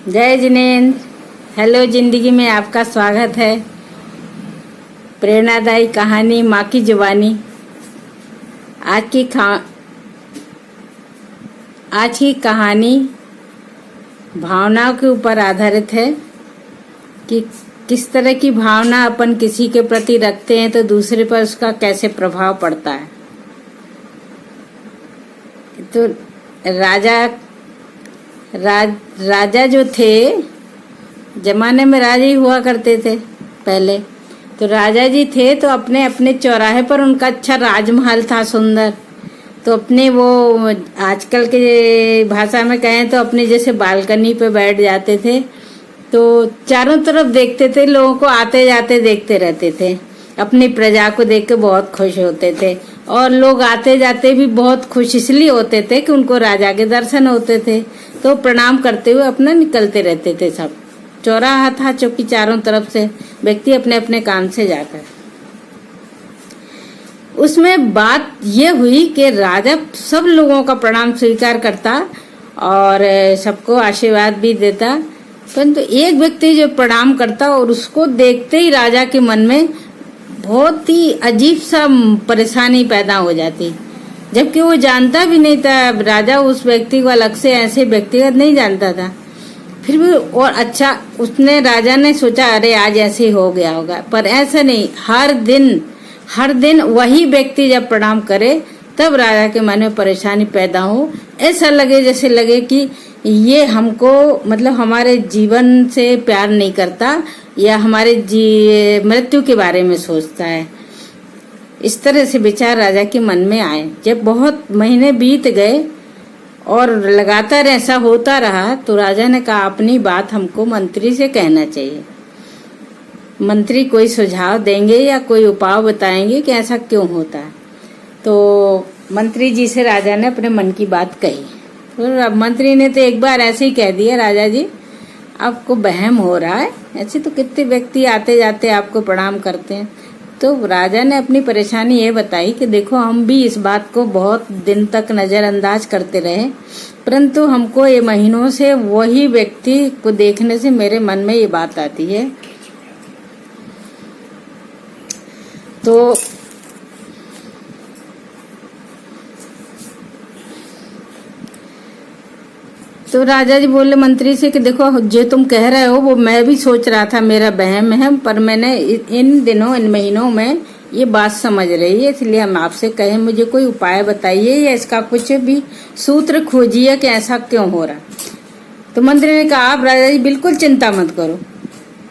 जय जिनेंद्र। हेलो, जिंदगी में आपका स्वागत है। प्रेरणादायी कहानी माँ की जुबानी। आज की कहानी भावनाओं के ऊपर आधारित है कि किस तरह की भावना अपन किसी के प्रति रखते हैं तो दूसरे पर उसका कैसे प्रभाव पड़ता है। तो राजा जो थे, जमाने में राजा ही हुआ करते थे पहले। तो राजा जी थे तो अपने अपने चौराहे पर उनका अच्छा राजमहल था, सुंदर। तो अपने वो आजकल के भाषा में कहें तो अपने जैसे बालकनी पे बैठ जाते थे, तो चारों तरफ देखते थे, लोगों को आते जाते देखते रहते थे। अपनी प्रजा को देख के बहुत खुश होते थे और लोग आते जाते भी बहुत खुश इसलिए होते थे कि उनको राजा के दर्शन होते थे। तो प्रणाम करते हुए अपना निकलते रहते थे। सब चौराहा था चौकी, चारों तरफ से व्यक्ति अपने अपने काम से जाकर। उसमें बात ये हुई कि राजा सब लोगों का प्रणाम स्वीकार करता और सबको आशीर्वाद भी देता, परंतु एक व्यक्ति जो प्रणाम करता और उसको देखते ही राजा के मन में बहुत ही अजीब सा परेशानी पैदा हो जाती, जबकि वो जानता भी नहीं था। राजा उस व्यक्ति को अलग से ऐसे व्यक्तिगत नहीं जानता था, फिर भी और अच्छा राजा ने सोचा अरे आज ऐसे ही हो गया होगा, पर ऐसा नहीं। हर दिन वही व्यक्ति जब प्रणाम करे तब राजा के मन में परेशानी पैदा हो। ऐसा लगे जैसे लगे कि ये हमको मतलब हमारे जीवन से प्यार नहीं करता या हमारे मृत्यु के बारे में सोचता है। इस तरह से विचार राजा के मन में आए। जब बहुत महीने बीत गए और लगातार ऐसा होता रहा तो राजा ने कहा अपनी बात हमको मंत्री से कहना चाहिए। मंत्री कोई सुझाव देंगे या कोई उपाय बताएंगे कि ऐसा क्यों होता है। तो मंत्री जी से राजा ने अपने मन की बात कही। तो मंत्री ने तो एक बार ऐसे ही कह दिया, राजा जी आपको वहम हो रहा है, ऐसे तो कितने व्यक्ति आते जाते आपको प्रणाम करते हैं। तो राजा ने अपनी परेशानी ये बताई कि देखो हम भी इस बात को बहुत दिन तक नजरअंदाज करते रहे, परंतु हमको ये महीनों से वही व्यक्ति को देखने से मेरे मन में ये बात आती है। तो राजा जी बोले मंत्री से कि देखो जो तुम कह रहे हो वो मैं भी सोच रहा था, मेरा वहम है, पर मैंने इन महीनों में ये बात समझ रही है, इसलिए हम आपसे कहे मुझे कोई उपाय बताइए या इसका कुछ भी सूत्र खोजिए कि ऐसा क्यों हो रहा। तो मंत्री ने कहा आप राजा जी बिल्कुल चिंता मत करो,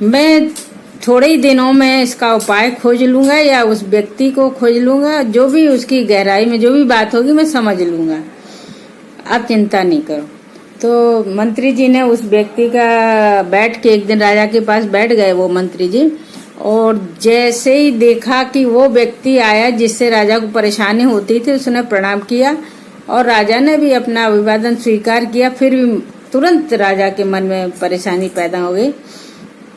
मैं थोड़े ही दिनों में इसका उपाय खोज लूंगा या उस व्यक्ति को खोज लूंगा, जो भी उसकी गहराई में जो भी बात होगी मैं समझ लूंगा, आप चिंता नहीं करो। तो मंत्री जी ने उस व्यक्ति का बैठ के एक दिन राजा के पास बैठ गए वो मंत्री जी, और जैसे ही देखा कि वो व्यक्ति आया जिससे राजा को परेशानी होती थी, उसने प्रणाम किया और राजा ने भी अपना अभिवादन स्वीकार किया। फिर भी तुरंत राजा के मन में परेशानी पैदा हो गई।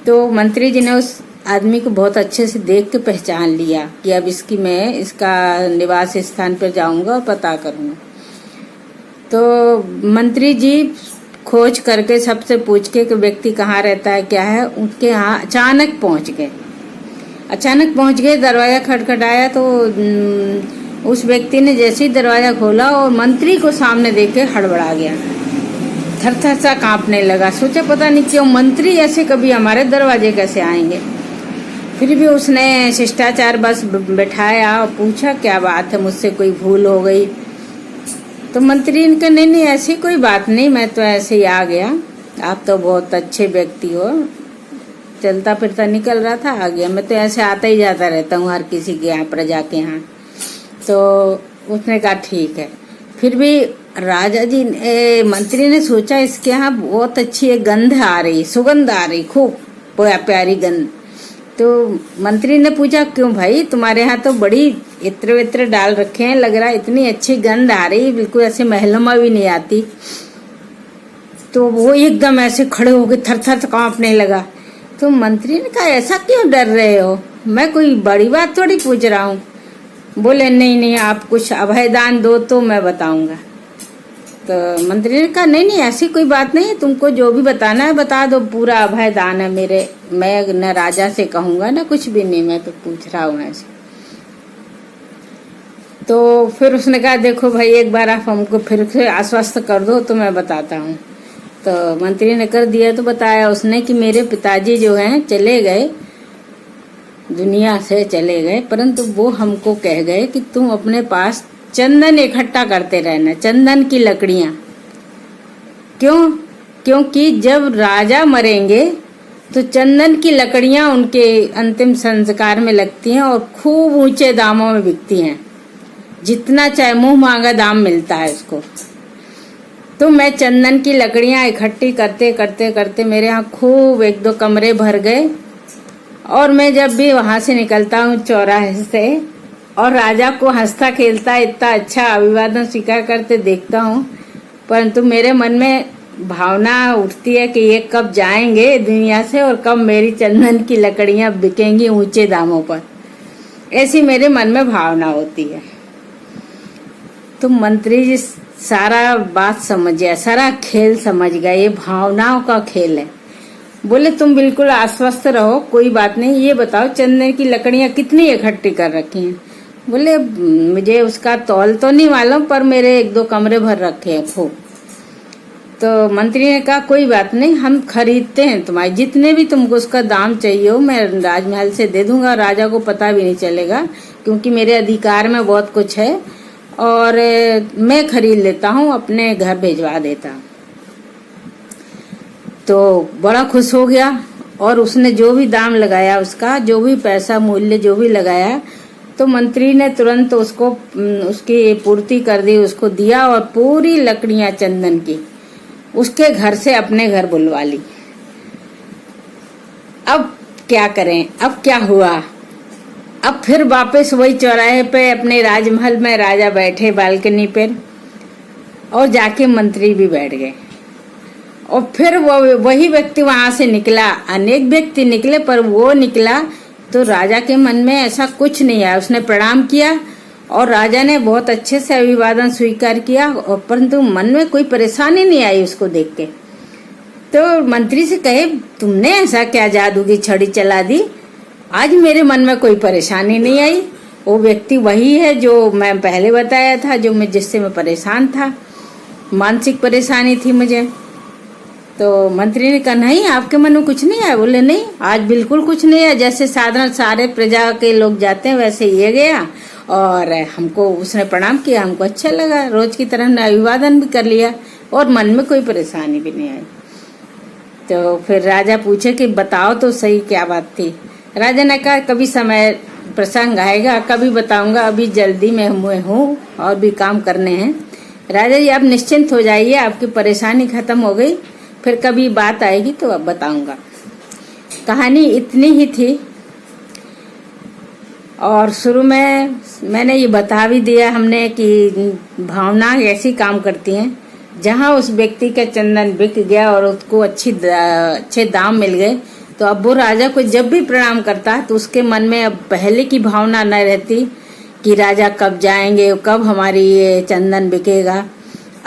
तो मंत्री जी ने उस आदमी को बहुत अच्छे से देख के पहचान लिया कि अब मैं इसका निवास स्थान पर जाऊंगा और पता करूंगा। तो मंत्री जी खोज करके सबसे पूछ के कि व्यक्ति कहाँ रहता है क्या है, उनके यहाँ अचानक पहुंच गए। दरवाजा खटखटाया तो उस व्यक्ति ने जैसे ही दरवाजा खोला और मंत्री को सामने देख के हड़बड़ा गया, थर-थर सा कांपने लगा। सोचा पता नहीं क्यों मंत्री ऐसे कभी हमारे दरवाजे कैसे आएंगे। फिर भी उसने शिष्टाचार बस बैठाया और पूछा क्या बात है, मुझसे कोई भूल हो गई। तो मंत्री ने कहा नहीं ऐसी कोई बात नहीं, मैं तो ऐसे ही आ गया, आप तो बहुत अच्छे व्यक्ति हो, चलता फिरता निकल रहा था आ गया, मैं तो ऐसे आता ही जाता रहता हूँ हर किसी के यहाँ, प्रजा के यहाँ। तो उसने कहा ठीक है। फिर भी मंत्री ने सोचा इसके यहाँ बहुत अच्छी गंध आ रही, सुगंध आ रही, खूब प्यारी गंध। तो मंत्री ने पूछा क्यों भाई, तुम्हारे यहाँ तो बड़ी इत्र वित्र डाल रखे हैं, लग रहा है इतनी अच्छी गंध आ रही, बिल्कुल ऐसे महलों में भी नहीं आती। तो वो एकदम ऐसे खड़े हो गए, थर थर कांपने लगा। तो मंत्री ने कहा ऐसा क्यों डर रहे हो, मैं कोई बड़ी बात थोड़ी पूछ रहा हूँ। बोले नहीं आप कुछ अभयदान दो तो मैं बताऊंगा। तो मंत्री ने कहा नहीं नहीं ऐसी कोई बात नहीं है, तुमको जो भी बताना है बता दो, पूरा अभय दान है मेरे, मैं न राजा से कहूंगा न कुछ भी नहीं, मैं तो पूछ रहा हूँ ऐसे। तो फिर उसने कहा देखो भाई एक बार आप हमको फिर से आश्वस्त कर दो तो मैं बताता हूँ। तो मंत्री ने कर दिया। तो बताया उसने कि मेरे पिताजी जो हैं चले गए, दुनिया से चले गए, परंतु वो हमको कह गए कि तुम अपने पास चंदन इकट्ठा करते रहना, चंदन की लकड़ियां। क्यों? क्योंकि जब राजा मरेंगे तो चंदन की लकड़ियां उनके अंतिम संस्कार में लगती हैं और खूब ऊंचे दामों में बिकती हैं, जितना चाहे मुंह मांगा दाम मिलता है उसको। तो मैं चंदन की लकड़ियां इकट्ठी करते करते करते मेरे यहाँ खूब 1-2 कमरे भर गए, और मैं जब भी वहां से निकलता हूँ चौराहे से और राजा को हंसता खेलता इतना अच्छा अभिवादन स्वीकार करते देखता हूँ, परंतु मेरे मन में भावना उठती है कि ये कब जाएंगे दुनिया से और कब मेरी चंदन की लकड़ियां बिकेंगी ऊंचे दामों पर, ऐसी मेरे मन में भावना होती है। तो मंत्री जी सारा बात समझ गया, सारा खेल समझ गया, ये भावनाओं का खेल है। बोले तुम बिल्कुल आश्वस्त रहो, कोई बात नहीं, ये बताओ चंदन की लकड़ियां कितनी इकट्ठी कर रखी हैं। बोले मुझे उसका तौल तो नहीं मालूम, पर मेरे 1-2 कमरे भर रखे हैं खूब। तो मंत्री ने कहा कोई बात नहीं, हम खरीदते हैं तुम्हारे, जितने भी तुमको उसका दाम चाहिए हो मैं राजमहल से दे दूंगा, राजा को पता भी नहीं चलेगा, क्योंकि मेरे अधिकार में बहुत कुछ है और मैं खरीद लेता हूँ, अपने घर भिजवा देता। तो बड़ा खुश हो गया और उसने जो भी दाम लगाया, उसका जो भी पैसा मूल्य जो भी लगाया, तो मंत्री ने तुरंत उसको उसकी पूर्ति कर दी, उसको दिया और पूरी लकड़ियां चंदन की उसके घर से अपने घर बुलवा ली। अब क्या करें, अब क्या हुआ? अब फिर वापस वही चौराहे पे अपने राजमहल में राजा बैठे बालकनी पे, और जाके मंत्री भी बैठ गए। और फिर वही व्यक्ति वहां से निकला, अनेक व्यक्ति निकले पर वो निकला तो राजा के मन में ऐसा कुछ नहीं आया। उसने प्रणाम किया और राजा ने बहुत अच्छे से अभिवादन स्वीकार किया, और परंतु मन में कोई परेशानी नहीं आई उसको देख के। तो मंत्री से कहे तुमने ऐसा क्या जादू की छड़ी चला दी, आज मेरे मन में कोई परेशानी नहीं आई। वो व्यक्ति वही है जो मैं पहले बताया था, जो मैं जिससे मैं परेशान था, मानसिक परेशानी थी मुझे। तो मंत्री ने कहा नहीं आपके मन में कुछ नहीं आया। बोले नहीं आज बिल्कुल कुछ नहीं है, जैसे साधारण सारे प्रजा के लोग जाते हैं वैसे ये गया और हमको उसने प्रणाम किया, हमको अच्छा लगा, रोज की तरह ने अभिवादन भी कर लिया और मन में कोई परेशानी भी नहीं आई। तो फिर राजा पूछे कि बताओ तो सही क्या बात थी। राजा ने कहा कभी समय प्रसंग आएगा, कभी बताऊंगा, अभी जल्दी में हूँ और भी काम करने हैं। राजा जी आप निश्चिंत हो जाइए, आपकी परेशानी खत्म हो गई, फिर कभी बात आएगी तो अब बताऊंगा। कहानी इतनी ही थी और शुरू में मैंने ये बता भी दिया हमने कि भावना ऐसी काम करती हैं, जहाँ उस व्यक्ति का चंदन बिक गया और उसको अच्छे दाम मिल गए, तो अब वो राजा को जब भी प्रणाम करता तो उसके मन में अब पहले की भावना न रहती कि राजा कब जाएंगे, कब हमारी ये चंदन बिकेगा।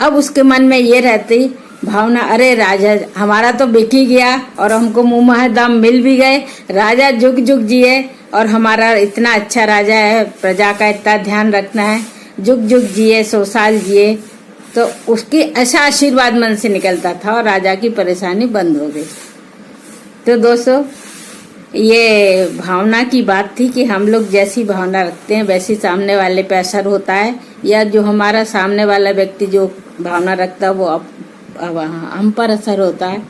अब उसके मन में ये रहती भावना, अरे राजा हमारा तो बिक ही गया और हमको मुंह दाम मिल भी गए, राजा जुग जुग जिए और हमारा इतना अच्छा राजा है, प्रजा का इतना ध्यान रखना है, जुग जुग जिए, 100 साल जिए। तो उसकी ऐसा आशीर्वाद मन से निकलता था और राजा की परेशानी बंद हो गई। तो दोस्तों ये भावना की बात थी कि हम लोग जैसी भावना रखते हैं वैसी सामने वाले पे असर होता है, या जो हमारा सामने वाला व्यक्ति जो भावना रखता है वो अब हम पर असर होता है।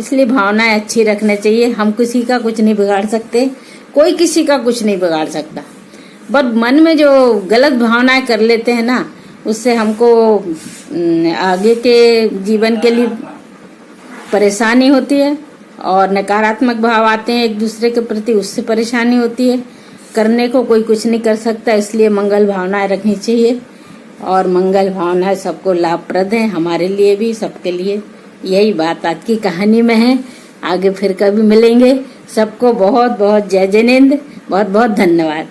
इसलिए भावनाएं अच्छी रखनी चाहिए। हम किसी का कुछ नहीं बिगाड़ सकते, कोई किसी का कुछ नहीं बिगाड़ सकता, बट मन में जो गलत भावनाएं कर लेते हैं ना, उससे हमको आगे के जीवन के लिए परेशानी होती है और नकारात्मक भाव आते हैं एक दूसरे के प्रति, उससे परेशानी होती है। करने को कोई कुछ नहीं कर सकता, इसलिए मंगल भावनाएं रखनी चाहिए और मंगल भावनाएं सबको लाभप्रद है, हमारे लिए भी, सबके लिए। यही बात आज की कहानी में है। आगे फिर कभी मिलेंगे। सबको बहुत बहुत जय जिनेंद्र, बहुत बहुत धन्यवाद।